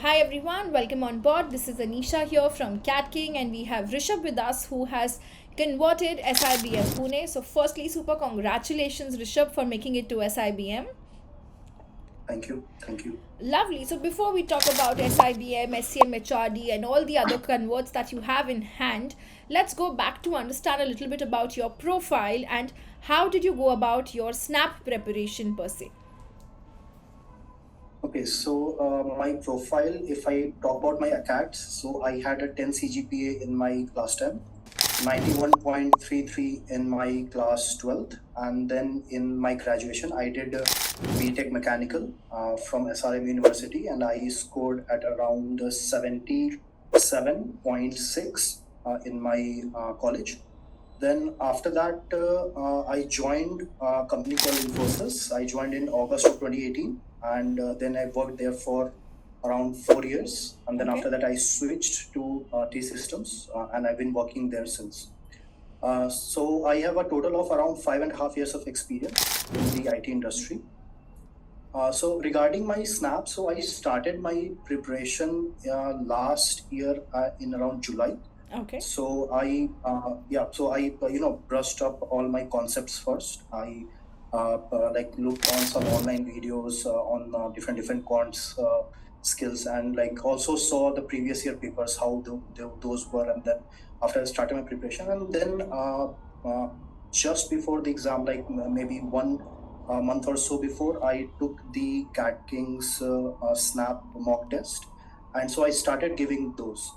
hi everyone, welcome on board. This is Anisha here from Cat King, and we have Rishabh with us who has converted SIBM Pune. So, firstly, super congratulations, Rishabh, for making it to SIBM. Thank you. Thank you. Lovely. So, before we talk about SIBM, SCM, HRD, and all the other converts that you have in hand, let's go back to understand a little bit about your profile and how did you go about your SNAP preparation per se. Okay, so my profile, if I talk about my ACATS, so I had a 10 CGPA in my class 10, 91.33 in my class 12th, and then in my graduation, I did BTech Mechanical from SRM University, and I scored at around 77.6 in my college. Then after that, I joined a company called Infosys. I joined in August of 2018, and then I worked there for around 4 years. And then Okay. after that, I switched to T Systems, and I've been working there since. So I have a total of around 5.5 years of experience in the IT industry. So regarding my snap, so I started my preparation last year in around July. Okay. So I brushed up all my concepts first. I like looked on some online videos on different quants skills, and like also saw the previous year papers how those were, and then after I started my preparation, and then just before the exam, like maybe one month or so before, I took the Cat King's Snap mock test, and so I started giving those.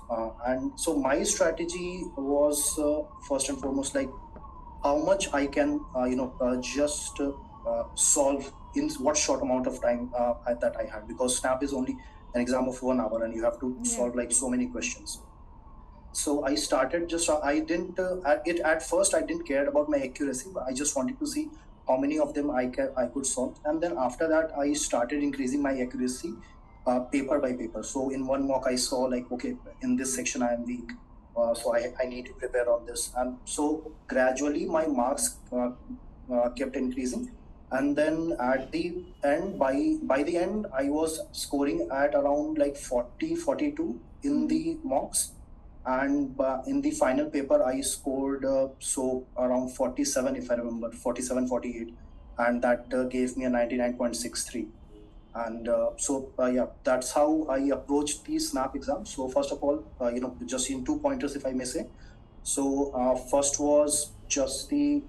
And so my strategy was first and foremost like how much I can just solve in what short amount of time that I had, because Snap is only an exam of 1 hour and you have to solve like so many questions. So I started just I didn't at first I didn't care about my accuracy, but I just wanted to see how many of them I could solve, and then after that I started increasing my accuracy paper by paper. So in one mock I saw like, okay, in this section I am weak, so I need to prepare on this, and so gradually my marks kept increasing, and then at the end, by the end I was scoring at around like 40-42 in the mocks, and in the final paper I scored so around 47, if I remember, 47-48, and that gave me a 99.63. And that's how I approached the snap exam. So first of all, just in two pointers, if I may say. So first was just the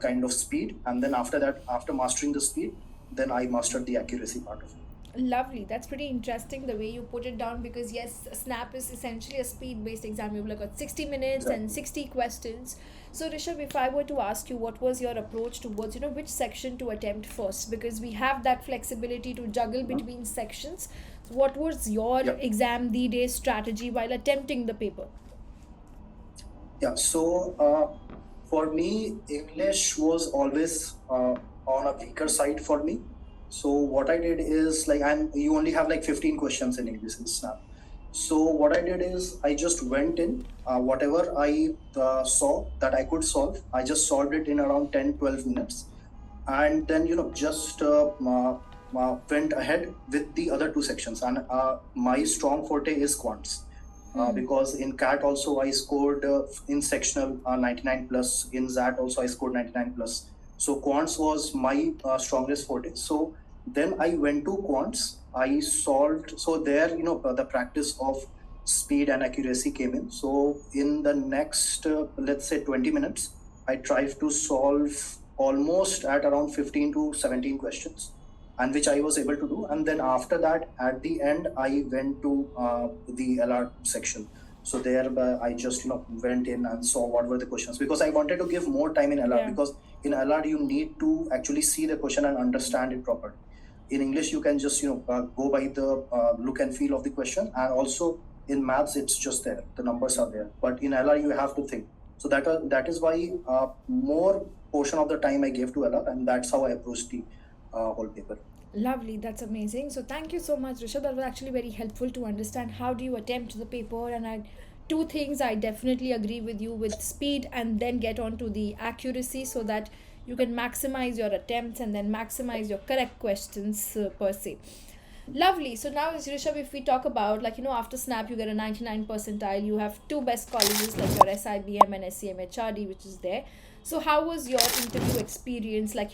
kind of speed, and then after that, after mastering the speed, then I mastered the accuracy part of it. Lovely. That's pretty interesting the way you put it down because, yes, SNAP is essentially a speed based exam. You've got 60 minutes Exactly. and 60 questions. So, Rishabh, if I were to ask you what was your approach towards, which section to attempt first, because we have that flexibility to juggle between sections. So what was your exam the day strategy while attempting the paper? Yeah, so for me, English was always on a weaker side for me. So what I did is like, and you only have like 15 questions in English in Snap. So what I did is I just went in, whatever I saw that I could solve, I just solved it in around 10-12 minutes. And then, just went ahead with the other two sections. And my strong forte is quants. Because in CAT also I scored in sectional 99 plus, in ZAT also I scored 99 plus. So quants was my strongest forte. So then I went to quants. I solved, so there, the practice of speed and accuracy came in. So in the next, let's say 20 minutes, I tried to solve almost at around 15 to 17 questions, and which I was able to do. And then after that, at the end, I went to the LR section. So there, I just went in and saw what were the questions, because I wanted to give more time in LR, because in LR you need to actually see the question and understand it properly. In English, you can just go by the look and feel of the question, and also in maths it's just there, the numbers are there. But in LR you have to think. So that is why more portion of the time I gave to LR, and that's how I approached the whole paper. Lovely, that's amazing. So thank you so much, Rishabh. That was actually very helpful to understand how do you attempt the paper. And I, two things I definitely agree with you with speed and then get on to the accuracy so that you can maximize your attempts and then maximize your correct questions per se. Lovely. So now, Rishabh, if we talk about, like, after SNAP, you get a 99 percentile. You have two best colleges like your SIBM and SCMHRD, which is there. So how was your interview experience? Like,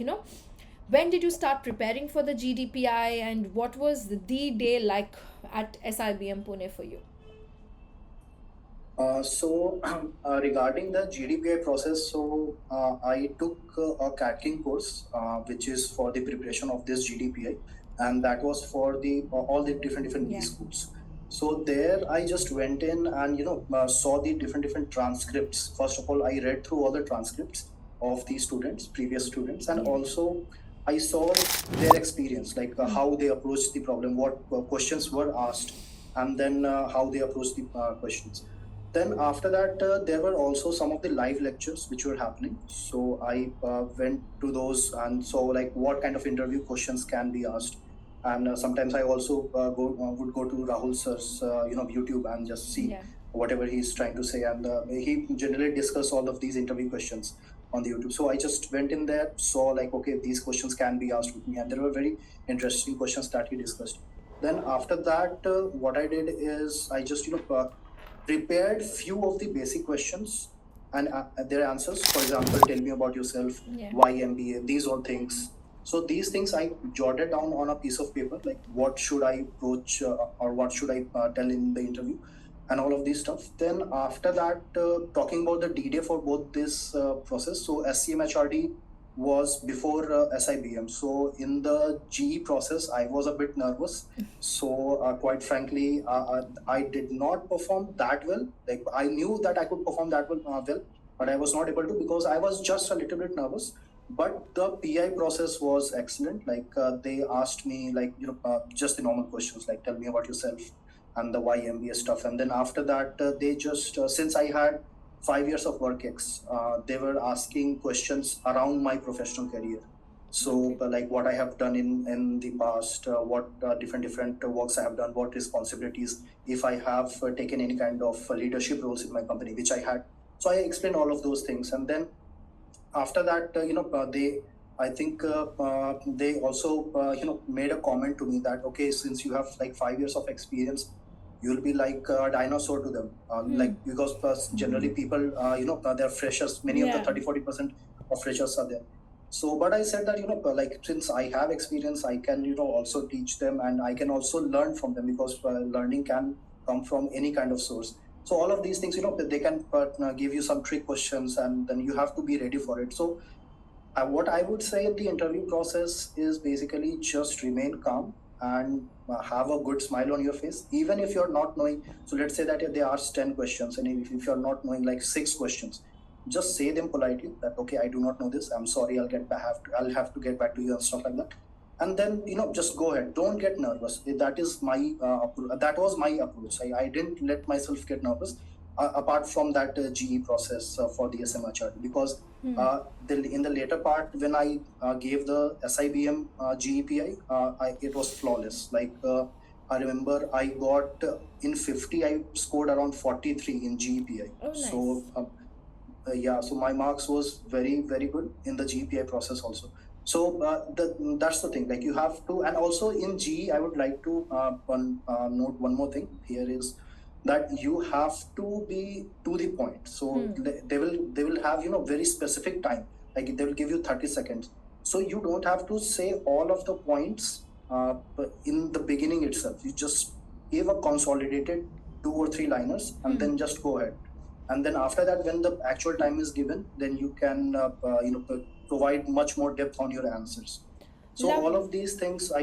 when did you start preparing for the GDPI, and what was the day like at SIBM Pune for you? Regarding the GDPI process, I took a CATKIN course, which is for the preparation of this GDPI, and that was for the all the different B Yeah. schools. So there, I just went in and saw the different transcripts. First of all, I read through all the transcripts of the students, previous students, and Yeah. also I saw their experience, like how they approached the problem, what questions were asked, and then how they approached the questions. Then after that, there were also some of the live lectures which were happening. So I went to those and saw like what kind of interview questions can be asked. And sometimes I also would go to Rahul sir's YouTube and just see Yeah. whatever he's trying to say. And he generally discuss all of these interview questions on the YouTube. So I just went in there, saw like, okay, these questions can be asked with me, and there were very interesting questions that he discussed. Then after that, what I did is I just prepared few of the basic questions and their answers. For example, tell me about yourself, Yeah. why MBA, these all things. So these things I jotted down on a piece of paper, like what should I approach or what should I tell in the interview, and all of these stuff. Then after that, talking about the D-Day for both this process. So SCMHRD was before SIBM. So in the GE process, I was a bit nervous. So quite frankly, I did not perform that well. Like I knew that I could perform that well, but I was not able to because I was just a little bit nervous. But the PI process was excellent. Like they asked me like just the normal questions like tell me about yourself and the why MBA stuff. And then after that, they just since I had 5 years of work ex, they were asking questions around my professional career. So like what I have done in the past, what different works I have done, what responsibilities, if I have taken any kind of leadership roles in my company, which I had. So I explained all of those things, and then after that, they. I think they also made a comment to me that okay, since you have like 5 years of experience, you'll be like a dinosaur to them, like because generally people they're freshers. Many of the Yeah. 30-40% of freshers are there. So, but I said that like since I have experience, I can also teach them, and I can also learn from them because learning can come from any kind of source. So all of these things, they can give you some trick questions, and then you have to be ready for it. So what I would say in the interview process is basically just remain calm and have a good smile on your face, even if you're not knowing. So let's say that if they ask 10 questions, and if you're not knowing like 6 questions, just say them politely that okay, I do not know this. I'm sorry. I'll have to get back to you and stuff like that. And then just go ahead. Don't get nervous. That is my that was my approach. I didn't let myself get nervous. Apart from that GE process for the SMHR, because in the later part when I gave the SIBM GEPI, it was flawless. Like I remember I got in 50, I scored around 43 in GEPI. Oh, nice. So yeah, so my marks was very good in the GPI process also. So that's the thing. Like you have to, and also in GE, I would like to note one more thing here is that you have to be to the point. So they will have very specific time. Like they will give you 30 seconds. So you don't have to say all of the points in the beginning itself. You just give a consolidated 2 or 3 liners, and then just go ahead. And then after that, when the actual time is given, then you can provide much more depth on your answers. So Lovely. all of these things I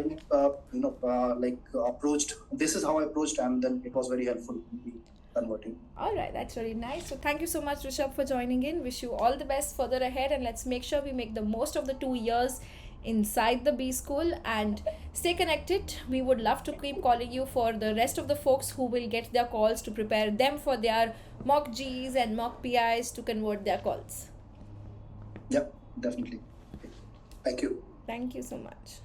approached. This is how I approached, and then it was very helpful in me converting. All right, that's very nice. So thank you so much, Rishabh, for joining in. Wish you all the best further ahead, and let's make sure we make the most of the 2 years inside the B school and stay connected. We would love to keep calling you for the rest of the folks who will get their calls to prepare them for their mock Gs and mock PIs to convert their calls. Yeah, definitely. Thank you. Thank you so much.